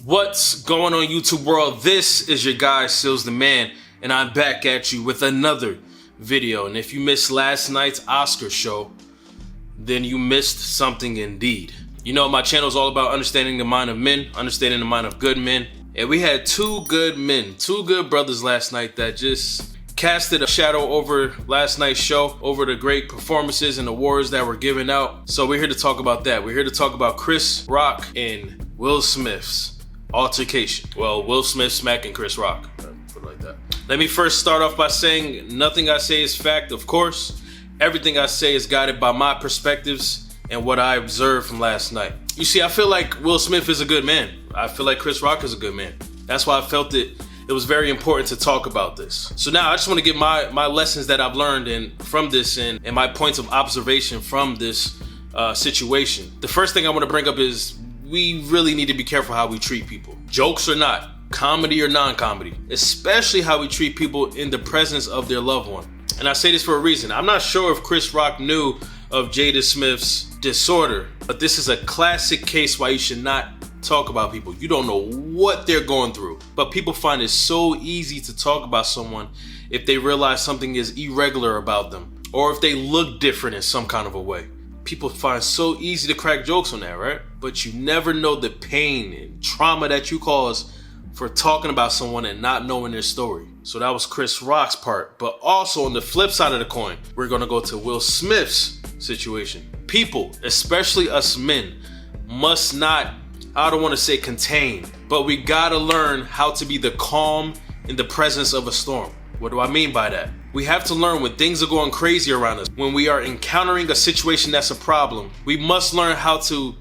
What's going on, YouTube world? This is your guy Sealz the Man, and I'm back at you with another video. And if you missed last night's Oscar show, then you missed something indeed. You know, my channel is all about understanding the mind of men, understanding the mind of good men. And we had two good men, two good brothers last night that just casted a shadow over last night's show, over the great performances and awards that were given out. So we're here to talk about that. We're here to talk about Chris Rock and Will Smith's altercation. Well, Will Smith smacking Chris Rock. Put it like that. Let me first start off by saying nothing I say is fact, of course. Everything I say is guided by my perspectives and what I observed from last night. You see, I feel like Will Smith is a good man. I feel like Chris Rock is a good man. That's why I felt it was very important to talk about this. So now I just want to give my lessons that I've learned from this and my points of observation from this situation. The first thing I want to bring up is we really need to be careful how we treat people. Jokes or not, comedy or non-comedy, especially how we treat people in the presence of their loved one. And I say this for a reason. I'm not sure if Chris Rock knew of Jada Smith's disorder, but this is a classic case why you should not talk about people. You don't know what they're going through, but people find it so easy to talk about someone if they realize something is irregular about them or if they look different in some kind of a way. People find so easy to crack jokes on that, right? But you never know the pain and trauma that you cause for talking about someone and not knowing their story. So that was Chris Rock's part. But also on the flip side of the coin, we're gonna go to Will Smith's situation. People, especially us men, must not, I don't wanna say contain, but we gotta learn how to be the calm in the presence of a storm. What do I mean by that? We have to learn when things are going crazy around us. When we are encountering a situation that's a problem, we must learn how to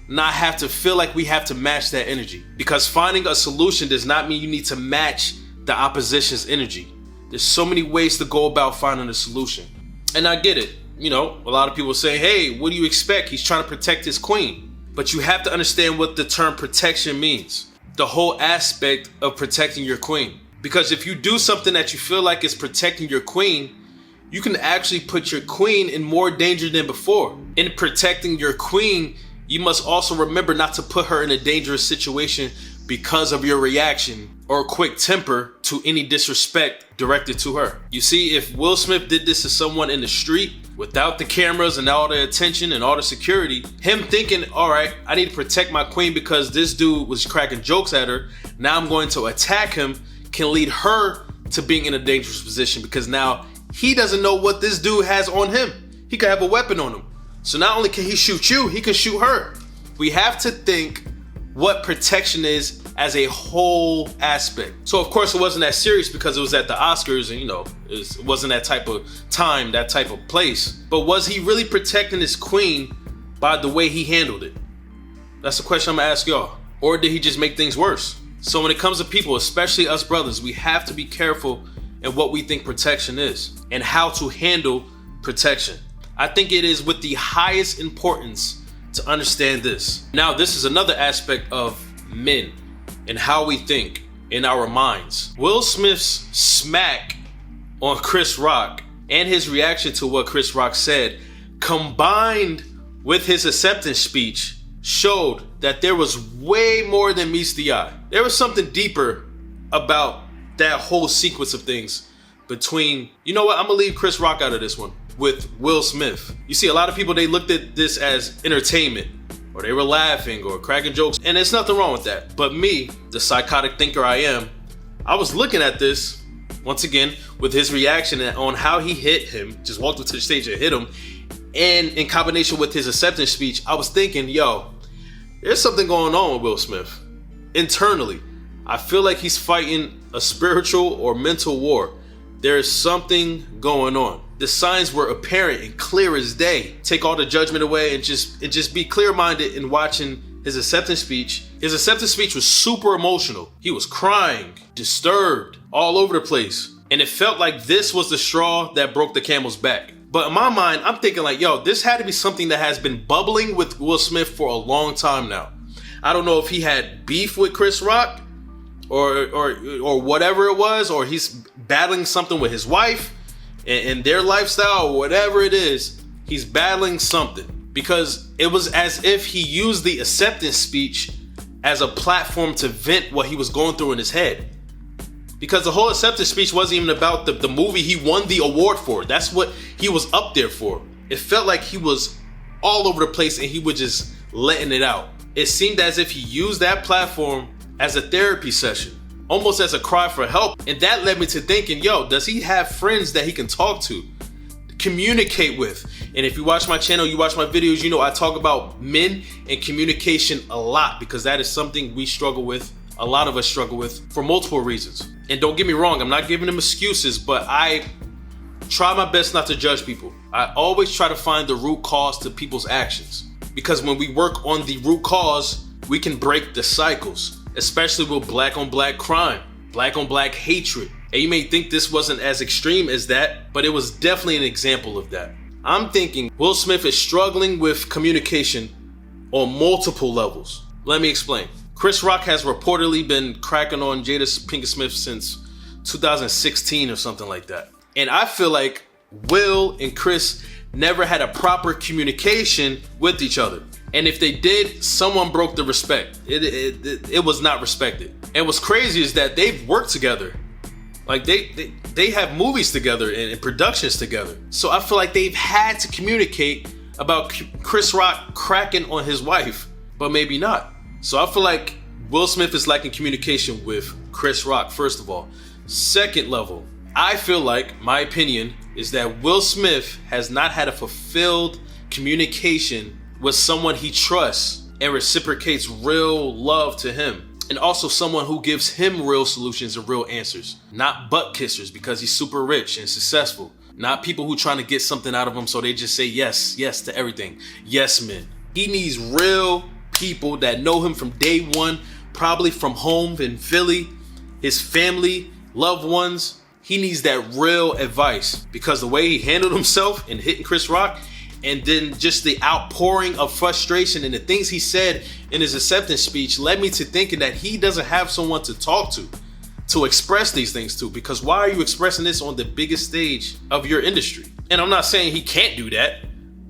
not have to feel like we have to match that energy. Because finding a solution does not mean you need to match the opposition's energy. There's so many ways to go about finding a solution. And I get it. You know, a lot of people say, hey, what do you expect? He's trying to protect his queen. But you have to understand what the term protection means. The whole aspect of protecting your queen. Because if you do something that you feel like is protecting your queen, you can actually put your queen in more danger than before. In protecting your queen, you must also remember not to put her in a dangerous situation because of your reaction or quick temper to any disrespect directed to her. You see, if Will Smith did this to someone in the street without the cameras and all the attention and all the security, him thinking, all right, I need to protect my queen because this dude was cracking jokes at her, now I'm going to attack him, can lead her to being in a dangerous position because now he doesn't know what this dude has on him. He could have a weapon on him. So not only can he shoot you, he can shoot her. We have to think what protection is as a whole aspect. So of course it wasn't that serious because it was at the Oscars and you know, it wasn't that type of time, that type of place. But was he really protecting his queen by the way he handled it? That's the question I'm gonna ask y'all. Or did he just make things worse? So when it comes to people, especially us brothers, we have to be careful in what we think protection is and how to handle protection. I think it is with the highest importance to understand this. Now, this is another aspect of men and how we think in our minds. Will Smith's smack on Chris Rock and his reaction to what Chris Rock said, combined with his acceptance speech, showed that there was way more than meets the eye. There was something deeper about that whole sequence of things between, you know what, I'm gonna leave Chris Rock out of this one, with Will Smith. You see, a lot of people, they looked at this as entertainment, or they were laughing or cracking jokes, and there's nothing wrong with that. But me, the psychotic thinker I am, I was looking at this, once again, with his reaction on how he hit him, just walked up to the stage and hit him, and in combination with his acceptance speech, I was thinking, yo, there's something going on with Will Smith. Internally, I feel like he's fighting a spiritual or mental war. There is something going on. The signs were apparent and clear as day. Take all the judgment away and just be clear-minded in watching his acceptance speech. His acceptance speech was super emotional. He was crying, disturbed, all over the place. And it felt like this was the straw that broke the camel's back. But in my mind, I'm thinking like, yo, this had to be something that has been bubbling with Will Smith for a long time now. I don't know if he had beef with Chris Rock or whatever it was, or he's battling something with his wife and their lifestyle or whatever it is. He's battling something because it was as if he used the acceptance speech as a platform to vent what he was going through in his head. Because the whole acceptance speech wasn't even about the movie he won the award for. That's what he was up there for. It felt like he was all over the place and he was just letting it out. It seemed as if he used that platform as a therapy session, almost as a cry for help. And that led me to thinking, yo, does he have friends that he can talk to, communicate with? And if you watch my channel, you watch my videos, you know I talk about men and communication a lot, because that is something we struggle with. A lot of us struggle with for multiple reasons. And don't get me wrong, I'm not giving them excuses, but I try my best not to judge people. I always try to find the root cause to people's actions. Because when we work on the root cause, we can break the cycles, especially with black on black crime, black on black hatred. And you may think this wasn't as extreme as that, but it was definitely an example of that. I'm thinking Will Smith is struggling with communication on multiple levels. Let me explain. Chris Rock has reportedly been cracking on Jada Pinkett Smith since 2016 or something like that. And I feel like Will and Chris never had a proper communication with each other. And if they did, someone broke the respect. It was not respected. And what's crazy is that they've worked together. Like they have movies together and productions together. So I feel like they've had to communicate about Chris Rock cracking on his wife, but maybe not. So I feel like Will Smith is lacking communication with Chris Rock, first of all. Second level, I feel like, my opinion, is that Will Smith has not had a fulfilled communication with someone he trusts and reciprocates real love to him. And also someone who gives him real solutions and real answers. Not butt kissers because he's super rich and successful. Not people who trying to get something out of him so they just say yes, yes to everything. Yes men. He needs real people that know him from day one, probably from home in Philly, his family, loved ones. He needs that real advice, because the way he handled himself in hitting Chris Rock, and then just the outpouring of frustration and the things he said in his acceptance speech led me to thinking that he doesn't have someone to talk to express these things to. Because why are you expressing this on the biggest stage of your industry? And I'm not saying he can't do that,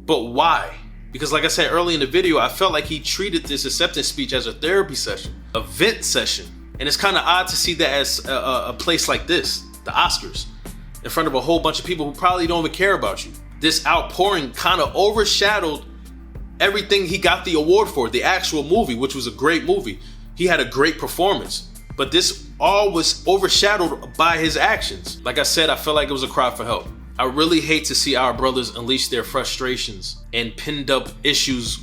but why? Because like I said earlier in the video, I felt like he treated this acceptance speech as a therapy session, a vent session. And it's kind of odd to see that as a place like this, the Oscars, in front of a whole bunch of people who probably don't even care about you. This outpouring kind of overshadowed everything he got the award for, the actual movie, which was a great movie. He had a great performance, but this all was overshadowed by his actions. Like I said, I felt like it was a cry for help. I really hate to see our brothers unleash their frustrations and pinned up issues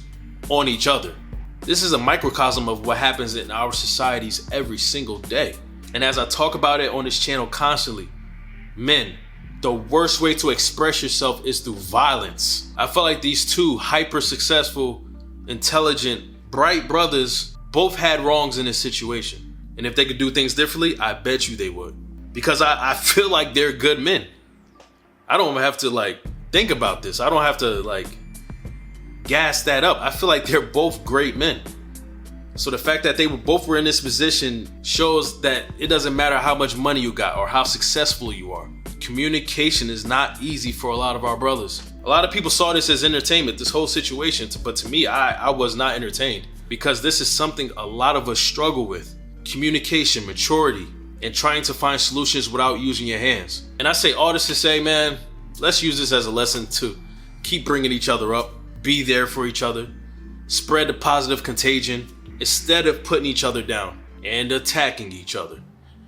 on each other. This is a microcosm of what happens in our societies every single day. And as I talk about it on this channel constantly, men, the worst way to express yourself is through violence. I feel like these two hyper successful, intelligent, bright brothers both had wrongs in this situation. And if they could do things differently, I bet you they would. Because I feel like they're good men. I don't have to think about this. I don't have to gas that up. I feel like they're both great men. So the fact that they both were in this position shows that it doesn't matter how much money you got or how successful you are. Communication is not easy for a lot of our brothers. A lot of people saw this as entertainment, this whole situation, but to me, I was not entertained, because this is something a lot of us struggle with. Communication, maturity, and trying to find solutions without using your hands. And I say all this to say, man, let's use this as a lesson to keep bringing each other up, be there for each other, spread the positive contagion instead of putting each other down and attacking each other.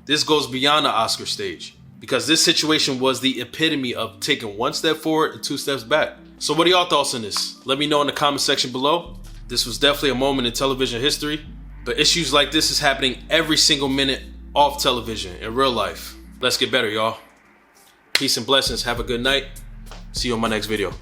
This goes beyond the Oscar stage, because this situation was the epitome of taking one step forward and two steps back. So what are y'all thoughts on this? Let me know in the comment section below. This was definitely a moment in television history, but issues like this is happening every single minute off television in real life. Let's get better, y'all. Peace and blessings. Have a good night. See you on my next video.